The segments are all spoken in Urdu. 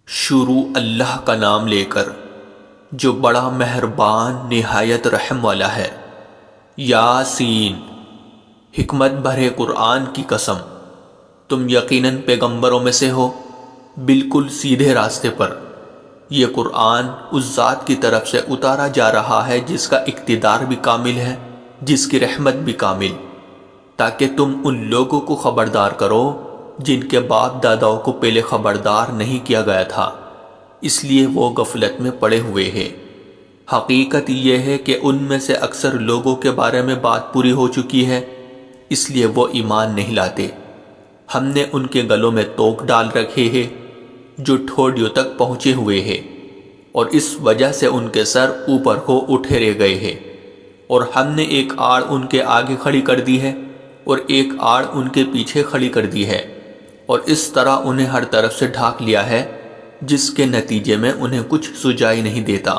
شروع اللہ کا نام لے کر جو بڑا مہربان نہایت رحم والا ہے۔ یاسین، حکمت بھرے قرآن کی قسم، تم یقیناً پیغمبروں میں سے ہو، بالکل سیدھے راستے پر۔ یہ قرآن اس ذات کی طرف سے اتارا جا رہا ہے جس کا اقتدار بھی کامل ہے، جس کی رحمت بھی کامل، تاکہ تم ان لوگوں کو خبردار کرو جن کے باپ داداؤں کو پہلے خبردار نہیں کیا گیا تھا، اس لیے وہ غفلت میں پڑے ہوئے ہیں۔ حقیقت یہ ہے کہ ان میں سے اکثر لوگوں کے بارے میں بات پوری ہو چکی ہے، اس لیے وہ ایمان نہیں لاتے۔ ہم نے ان کے گلوں میں توق ڈال رکھے ہیں جو ٹھوڑیوں تک پہنچے ہوئے ہیں، اور اس وجہ سے ان کے سر اوپر کو اٹھے رہ گئے ہیں، اور ہم نے ایک آڑ ان کے آگے کھڑی کر دی ہے اور ایک آڑ ان کے پیچھے کھڑی کر دی ہے، اور اس طرح انہیں ہر طرف سے ڈھانک لیا ہے، جس کے نتیجے میں انہیں کچھ سجائی نہیں دیتا۔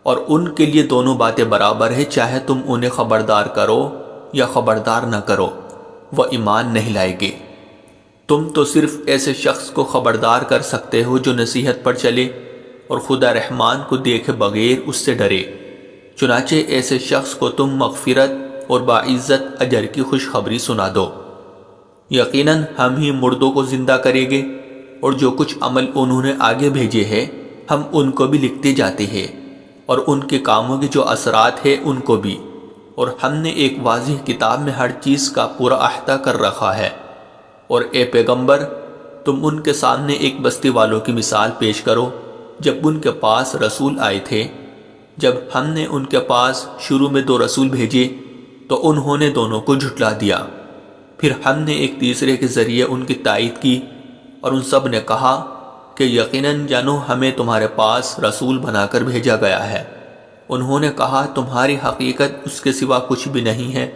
اور ان کے لیے دونوں باتیں برابر ہے، چاہے تم انہیں خبردار کرو یا خبردار نہ کرو، وہ ایمان نہیں لائے گے۔ تم تو صرف ایسے شخص کو خبردار کر سکتے ہو جو نصیحت پر چلے اور خدا رحمان کو دیکھے بغیر اس سے ڈرے۔ چنانچہ ایسے شخص کو تم مغفرت اور باعزت اجر کی خوشخبری سنا دو۔ یقیناً ہم ہی مردوں کو زندہ کریں گے، اور جو کچھ عمل انہوں نے آگے بھیجے ہیں ہم ان کو بھی لکھتے جاتے ہیں، اور ان کے کاموں کے جو اثرات ہیں ان کو بھی، اور ہم نے ایک واضح کتاب میں ہر چیز کا پورا احاطہ کر رکھا ہے۔ اور اے پیغمبر، تم ان کے سامنے ایک بستی والوں کی مثال پیش کرو جب ان کے پاس رسول آئے تھے۔ جب ہم نے ان کے پاس شروع میں 2 رسول بھیجے تو انہوں نے دونوں کو جھٹلا دیا، پھر ہم نے ایک تیسرے کے ذریعے ان کی تائید کی، اور ان سب نے کہا کہ یقیناً جانو ہمیں تمہارے پاس رسول بنا کر بھیجا گیا ہے۔ انہوں نے کہا تمہاری حقیقت اس کے سوا کچھ بھی نہیں ہے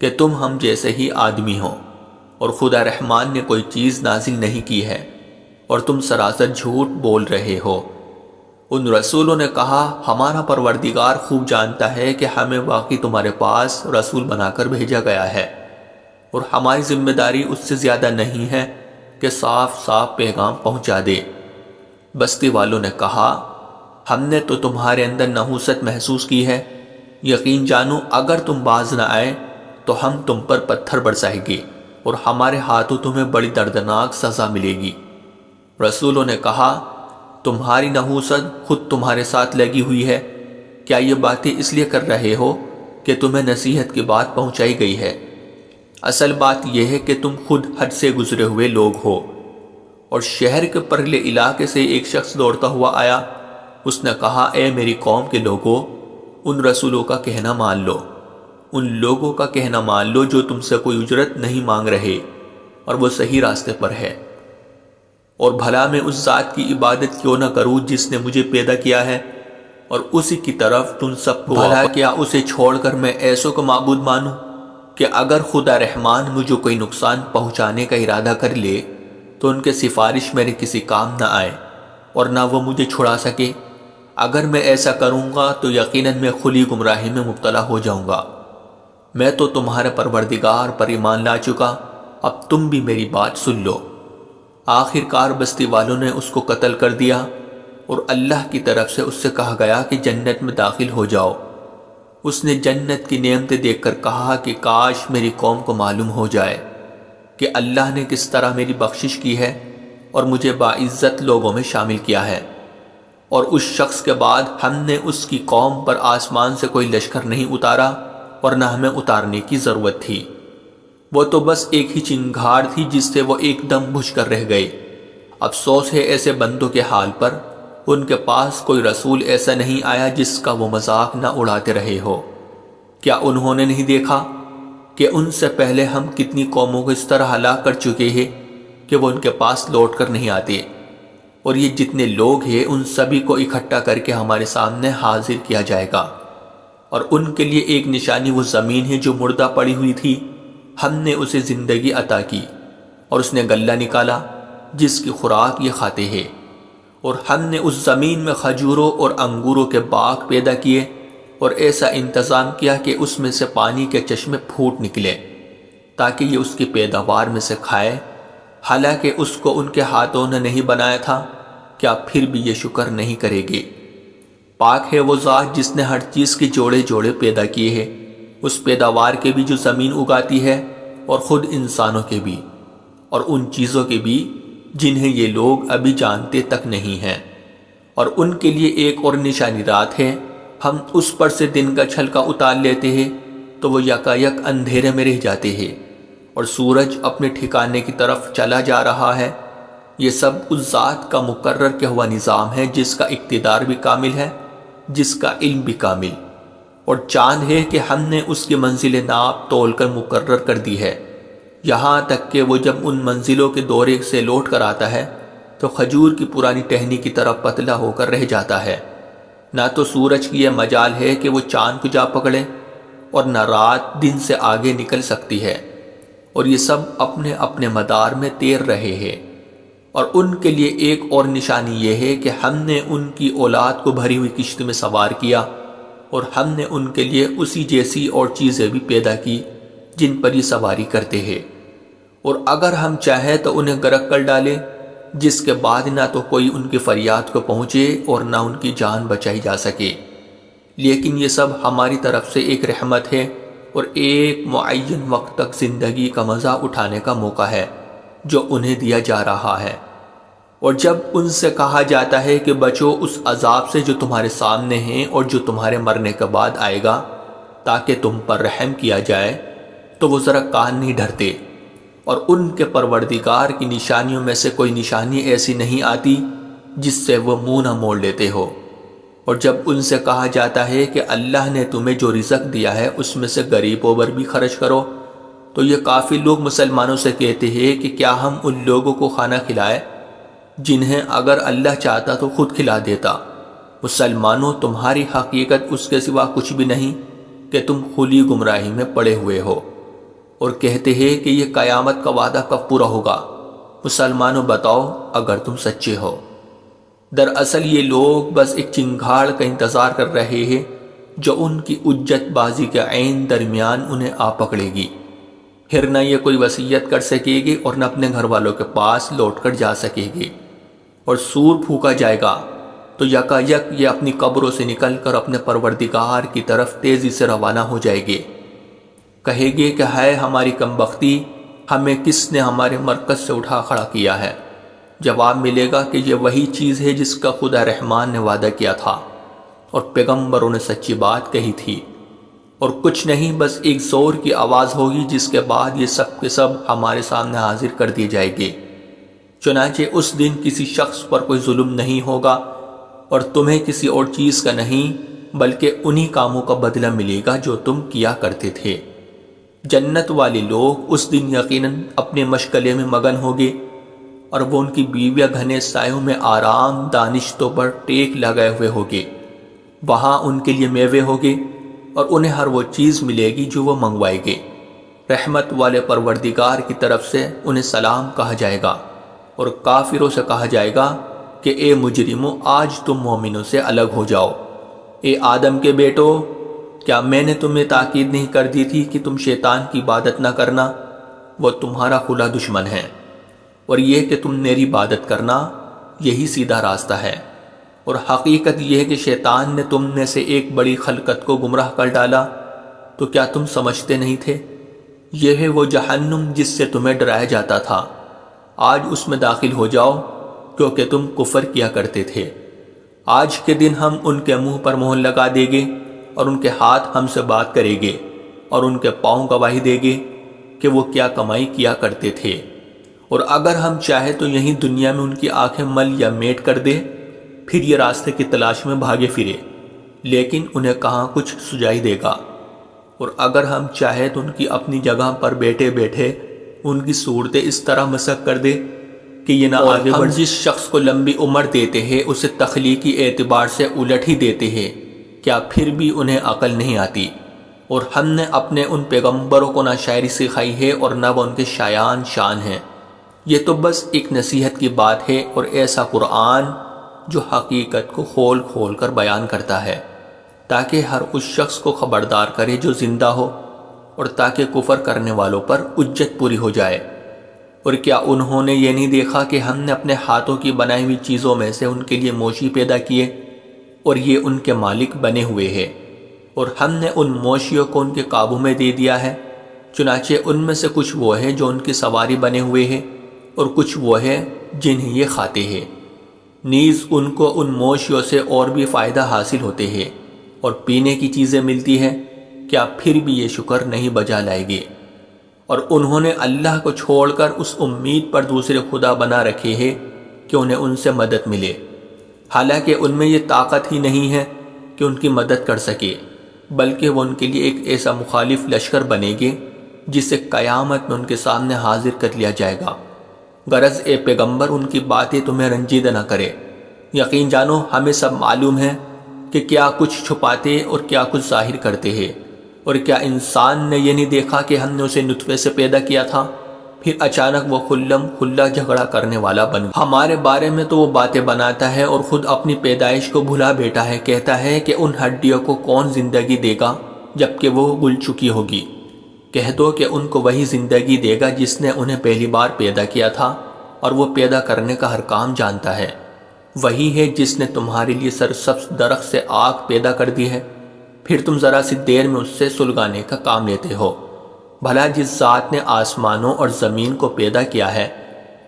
کہ تم ہم جیسے ہی آدمی ہو، اور خدا رحمان نے کوئی چیز نازل نہیں کی ہے، اور تم سراسر جھوٹ بول رہے ہو۔ ان رسولوں نے کہا ہمارا پروردگار خوب جانتا ہے کہ ہمیں واقعی تمہارے پاس رسول بنا کر بھیجا گیا ہے، اور ہماری ذمہ داری اس سے زیادہ نہیں ہے کہ صاف صاف پیغام پہنچا دے۔ بستی والوں نے کہا ہم نے تو تمہارے اندر نحوست محسوس کی ہے، یقین جانو اگر تم باز نہ آئے تو ہم تم پر پتھر برسائیں گے، اور ہمارے ہاتھوں تمہیں بڑی دردناک سزا ملے گی۔ رسولوں نے کہا تمہاری نحوست خود تمہارے ساتھ لگی ہوئی ہے، کیا یہ باتیں اس لیے کر رہے ہو کہ تمہیں نصیحت کی بات پہنچائی گئی ہے؟ اصل بات یہ ہے کہ تم خود حد سے گزرے ہوئے لوگ ہو۔ اور شہر کے پرلے علاقے سے ایک شخص دوڑتا ہوا آیا، اس نے کہا اے میری قوم کے لوگوں، ان رسولوں کا کہنا مان لو، ان لوگوں کا کہنا مان لو جو تم سے کوئی اجرت نہیں مانگ رہے، اور وہ صحیح راستے پر ہے۔ اور بھلا میں اس ذات کی عبادت کیوں نہ کروں جس نے مجھے پیدا کیا ہے، اور اسی کی طرف تم سب کو، بھلا کیا اسے چھوڑ کر میں ایسوں کو معبود مانوں کہ اگر خدا رحمان مجھے کوئی نقصان پہنچانے کا ارادہ کر لے تو ان کے سفارش میرے کسی کام نہ آئے، اور نہ وہ مجھے چھڑا سکے۔ اگر میں ایسا کروں گا تو یقیناً میں کھلی گمراہی میں مبتلا ہو جاؤں گا۔ میں تو تمہارے پروردگار پر ایمان لا چکا، اب تم بھی میری بات سن لو۔ آخر کار بستی والوں نے اس کو قتل کر دیا، اور اللہ کی طرف سے اس سے کہا گیا کہ جنت میں داخل ہو جاؤ۔ اس نے جنت کی نعمتیں دیکھ کر کہا کہ کاش میری قوم کو معلوم ہو جائے کہ اللہ نے کس طرح میری بخشش کی ہے اور مجھے باعزت لوگوں میں شامل کیا ہے۔ اور اس شخص کے بعد ہم نے اس کی قوم پر آسمان سے کوئی لشکر نہیں اتارا، اور نہ ہمیں اتارنے کی ضرورت تھی۔ وہ تو بس ایک ہی چنگھاڑ تھی جس سے وہ ایک دم بجھ کر رہ گئے۔ افسوس ہے ایسے بندوں کے حال پر، ان کے پاس کوئی رسول ایسا نہیں آیا جس کا وہ مذاق نہ اڑاتے رہے ہو۔ کیا انہوں نے نہیں دیکھا کہ ان سے پہلے ہم کتنی قوموں کو اس طرح ہلاک کر چکے ہیں کہ وہ ان کے پاس لوٹ کر نہیں آتے، اور یہ جتنے لوگ ہیں ان سبھی کو اکٹھا کر کے ہمارے سامنے حاضر کیا جائے گا۔ اور ان کے لیے ایک نشانی وہ زمین ہے جو مردہ پڑی ہوئی تھی، ہم نے اسے زندگی عطا کی، اور اس نے غلہ نکالا جس کی خوراک یہ کھاتے ہیں۔ اور ہم نے اس زمین میں کھجوروں اور انگوروں کے باغ پیدا کیے، اور ایسا انتظام کیا کہ اس میں سے پانی کے چشمے پھوٹ نکلے تاکہ یہ اس کی پیداوار میں سے کھائے، حالانکہ اس کو ان کے ہاتھوں نے نہیں بنایا تھا، کیا پھر بھی یہ شکر نہیں کرے گے؟ پاک ہے وہ ذات جس نے ہر چیز کے جوڑے جوڑے پیدا کیے ہیں، اس پیداوار کے بھی جو زمین اگاتی ہے اور خود انسانوں کے بھی، اور ان چیزوں کے بھی جنہیں یہ لوگ ابھی جانتے تک نہیں ہیں، اور ان کے لیے ایک اور نشانی رات ہے، ہم اس پر سے دن کا چھلکا اتار لیتے ہیں تو وہ یکایک اندھیرے میں رہ جاتے ہیں، اور سورج اپنے ٹھکانے کی طرف چلا جا رہا ہے۔ یہ سب اس ذات کا مقرر کیا ہوا نظام ہے جس کا اقتدار بھی کامل ہے، جس کا علم بھی کامل، اور چاند ہے کہ ہم نے اس کی منزل ناپ تول کر مقرر کر دی ہے، یہاں تک کہ وہ جب ان منزلوں کے دورے سے لوٹ کر آتا ہے تو کھجور کی پرانی ٹہنی کی طرح پتلا ہو کر رہ جاتا ہے۔ نہ تو سورج کی یہ مجال ہے کہ وہ چاند کو جا پکڑے، اور نہ رات دن سے آگے نکل سکتی ہے، اور یہ سب اپنے اپنے مدار میں تیر رہے ہیں۔ اور ان کے لیے ایک اور نشانی یہ ہے کہ ہم نے ان کی اولاد کو بھری ہوئی کشتی میں سوار کیا، اور ہم نے ان کے لیے اسی جیسی اور چیزیں بھی پیدا کی جن پر یہ سواری کرتے ہیں، اور اگر ہم چاہیں تو انہیں غرق کر ڈالیں، جس کے بعد نہ تو کوئی ان کی فریاد کو پہنچے اور نہ ان کی جان بچائی جا سکے۔ لیکن یہ سب ہماری طرف سے ایک رحمت ہے اور ایک معین وقت تک زندگی کا مزہ اٹھانے کا موقع ہے جو انہیں دیا جا رہا ہے۔ اور جب ان سے کہا جاتا ہے کہ بچو اس عذاب سے جو تمہارے سامنے ہیں اور جو تمہارے مرنے کے بعد آئے گا تاکہ تم پر رحم کیا جائے، تو وہ ذرا کان نہیں دھرتے، اور ان کے پروردگار کی نشانیوں میں سے کوئی نشانی ایسی نہیں آتی جس سے وہ منہ نہ موڑ لیتے ہو۔ اور جب ان سے کہا جاتا ہے کہ اللہ نے تمہیں جو رزق دیا ہے اس میں سے غریبوں پر بھی خرچ کرو، تو یہ کافی لوگ مسلمانوں سے کہتے ہیں کہ کیا ہم ان لوگوں کو کھانا کھلائے جنہیں اگر اللہ چاہتا تو خود کھلا دیتا۔ مسلمانوں، تمہاری حقیقت اس کے سوا کچھ بھی نہیں کہ تم کھلی گمراہی میں پڑے ہوئے ہو۔ اور کہتے ہیں کہ یہ قیامت کا وعدہ کب پورا ہوگا؟ مسلمانوں بتاؤ اگر تم سچے ہو۔ دراصل یہ لوگ بس ایک چنگھاڑ کا انتظار کر رہے ہیں جو ان کی اجت بازی کے عین درمیان انہیں آ پکڑے گی، پھر نہ یہ کوئی وصیت کر سکے گی اور نہ اپنے گھر والوں کے پاس لوٹ کر جا سکے گی۔ اور سور پھونکا جائے گا تو یکایک یہ اپنی قبروں سے نکل کر اپنے پروردگار کی طرف تیزی سے روانہ ہو جائے گے۔ کہے گے کہ ہے ہماری کمبختی، ہمیں کس نے ہمارے مرکز سے اٹھا کھڑا کیا ہے؟ جواب ملے گا کہ یہ وہی چیز ہے جس کا خدا رحمان نے وعدہ کیا تھا اور پیغمبروں نے سچی بات کہی تھی، اور کچھ نہیں، بس ایک زور کی آواز ہوگی جس کے بعد یہ سب کے سب ہمارے سامنے حاضر کر دیے جائیں گے۔ چنانچہ اس دن کسی شخص پر کوئی ظلم نہیں ہوگا اور تمہیں کسی اور چیز کا نہیں بلکہ انہی کاموں کا بدلہ ملے گا جو تم کیا کرتے تھے۔ جنت والے لوگ اس دن یقیناً اپنے مشغلے میں مگن ہوگے، اور وہ ان کی بیویاں گھنے سایوں میں آرام دانشتوں پر ٹیک لگائے ہوئے ہوگے۔ وہاں ان کے لیے میوے ہوگے اور انہیں ہر وہ چیز ملے گی جو وہ منگوائے گے۔ رحمت والے پروردگار کی طرف سے انہیں سلام کہا جائے گا، اور کافروں سے کہا جائے گا کہ اے مجرموں، آج تم مومنوں سے الگ ہو جاؤ۔ اے آدم کے بیٹو، کیا میں نے تمہیں تاکید نہیں کر دی تھی کہ تم شیطان کی عبادت نہ کرنا؟ وہ تمہارا کھلا دشمن ہے، اور یہ کہ تم میری عبادت کرنا، یہی سیدھا راستہ ہے۔ اور حقیقت یہ ہے کہ شیطان نے تم میں سے ایک بڑی خلقت کو گمراہ کر ڈالا، تو کیا تم سمجھتے نہیں تھے؟ یہ ہے وہ جہنم جس سے تمہیں ڈرایا جاتا تھا، آج اس میں داخل ہو جاؤ کیونکہ تم کفر کیا کرتے تھے۔ آج کے دن ہم ان کے منہ پر مہر لگا دیں گے، اور ان کے ہاتھ ہم سے بات کریں گے، اور ان کے پاؤں گواہی دیں گے کہ وہ کیا کمائی کیا کرتے تھے۔ اور اگر ہم چاہیں تو یہیں دنیا میں ان کی آنکھیں مل یا میٹ کر دے، پھر یہ راستے کی تلاش میں بھاگے پھرے، لیکن انہیں کہاں کچھ سجائی دے گا۔ اور اگر ہم چاہیں تو ان کی اپنی جگہ پر بیٹھے بیٹھے ان کی صورتیں اس طرح مسخ کر دے کہ یہ نہ آگے بڑھ۔ جس شخص کو لمبی عمر دیتے ہیں اسے تخلیقی اعتبار سے الٹ ہی دیتے ہیں، کیا پھر بھی انہیں عقل نہیں آتی؟ اور ہم نے اپنے ان پیغمبروں کو نہ شاعری سکھائی ہے اور نہ وہ ان کے شایان شان ہیں۔ یہ تو بس ایک نصیحت کی بات ہے، اور ایسا قرآن جو حقیقت کو کھول کھول کر بیان کرتا ہے تاکہ ہر اس شخص کو خبردار کرے جو زندہ ہو، اور تاکہ کفر کرنے والوں پر حجت پوری ہو جائے۔ اور کیا انہوں نے یہ نہیں دیکھا کہ ہم نے اپنے ہاتھوں کی بنائی ہوئی چیزوں میں سے ان کے لیے موشی پیدا کیے اور یہ ان کے مالک بنے ہوئے ہیں، اور ہم نے ان موشیوں کو ان کے قابو میں دے دیا ہے، چنانچہ ان میں سے کچھ وہ ہیں جو ان کی سواری بنے ہوئے ہیں اور کچھ وہ ہیں جنہیں یہ کھاتے ہیں۔ نیز ان کو ان موشیوں سے اور بھی فائدہ حاصل ہوتے ہیں اور پینے کی چیزیں ملتی ہیں، کیا پھر بھی یہ شکر نہیں بجا لائے گے؟ اور انہوں نے اللہ کو چھوڑ کر اس امید پر دوسرے خدا بنا رکھے ہیں کہ انہیں ان سے مدد ملے، حالانکہ ان میں یہ طاقت ہی نہیں ہے کہ ان کی مدد کر سکے، بلکہ وہ ان کے لیے ایک ایسا مخالف لشکر بنے گے جسے قیامت میں ان کے سامنے حاضر کر لیا جائے گا۔ غرض اے پیغمبر ان کی باتیں تمہیں رنجیدہ نہ کرے، یقین جانو ہمیں سب معلوم ہے کہ کیا کچھ چھپاتے اور کیا کچھ ظاہر کرتے ہیں۔ اور کیا انسان نے یہ نہیں دیکھا کہ ہم نے اسے نطفے سے پیدا کیا تھا، پھر اچانک وہ خلم کھلا جھگڑا کرنے والا بن گیا۔ ہمارے بارے میں تو وہ باتیں بناتا ہے اور خود اپنی پیدائش کو بھلا بیٹھا ہے، کہتا ہے کہ ان ہڈیوں کو کون زندگی دے گا جبکہ وہ گل چکی ہوگی۔ کہہ دو کہ ان کو وہی زندگی دے گا جس نے انہیں پہلی بار پیدا کیا تھا، اور وہ پیدا کرنے کا ہر کام جانتا ہے۔ وہی ہے جس نے تمہارے لیے سرسبز درخت سے آگ پیدا کر دی ہے، پھر تم ذرا سی دیر میں اس سے سلگانے کا کام لیتے ہو۔ بھلا جس ذات نے آسمانوں اور زمین کو پیدا کیا ہے،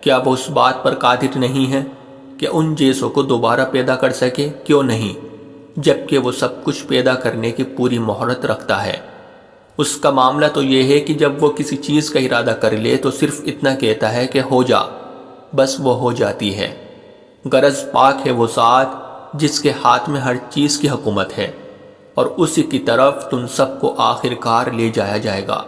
کیا وہ اس بات پر قادر نہیں ہے کہ ان جیسوں کو دوبارہ پیدا کر سکے؟ کیوں نہیں، جبکہ وہ سب کچھ پیدا کرنے کی پوری مہارت رکھتا ہے۔ اس کا معاملہ تو یہ ہے کہ جب وہ کسی چیز کا ارادہ کر لے تو صرف اتنا کہتا ہے کہ ہو جا، بس وہ ہو جاتی ہے۔ غرض پاک ہے وہ ذات جس کے ہاتھ میں ہر چیز کی حکومت ہے، اور اسی کی طرف تم سب کو آخر کار لے جایا جائے گا۔